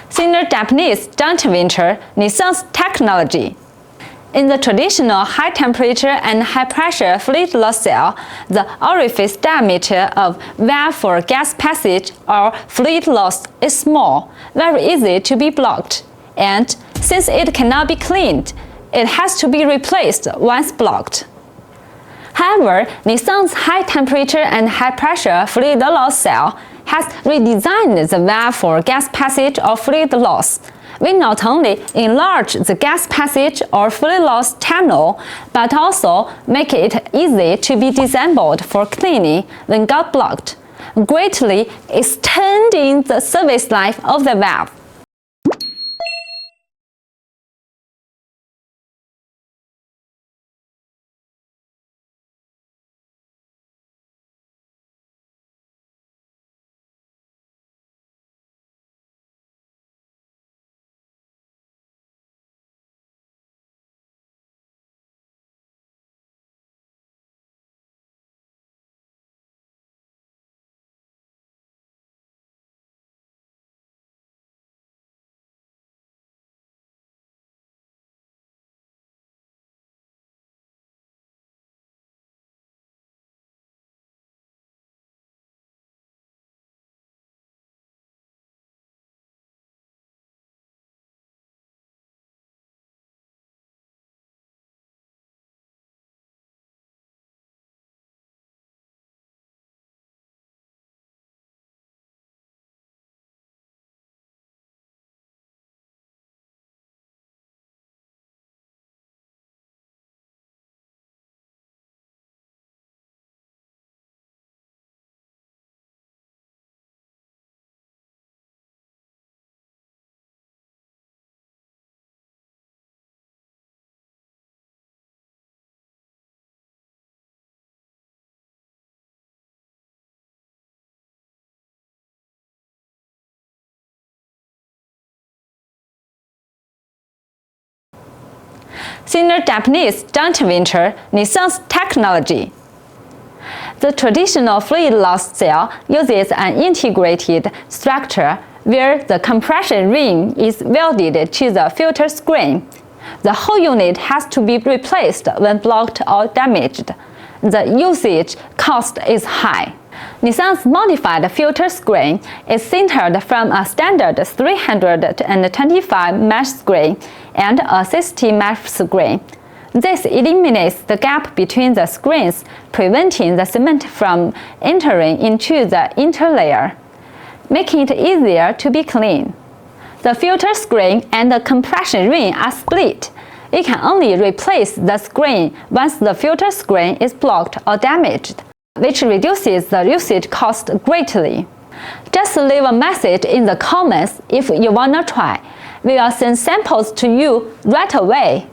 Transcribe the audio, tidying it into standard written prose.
Sino-Japanese joint venture Nithons Technology. In the traditional high-temperature and high-pressure fluid loss cell, the orifice diameter of valve for gas passage or fluid loss is small, very easy to be blocked, and since it cannot be cleaned, it has to be replaced once blocked. However, Nithons high-temperature and high-pressure fluid loss cell has redesigned the valve for gas passage or fluid loss. We not only enlarge the gas passage or fluid loss channel, but also make it easy to be disassembled for cleaning when got blocked, greatly extending the service life of the valve. Sino-Japanese joint venture Nithons Technology. The traditional fluid loss cell uses an integrated structure where the compression ring is welded to the filter screen. The whole unit has to be replaced when blocked or damaged. The usage cost is high. Nithons modified filter screen is sintered from a standard 325 mesh screen and a 60 mesh screen. This eliminates the gap between the screens, preventing the cement from entering into the interlayer, making it easier to be cleaned. The filter screen and the compression ring are split. You can only replace the screen once the filter screen is blocked or damaged, which reduces the usage cost greatly. Just leave a message in the comments if you wanna try. We will send samples to you right away.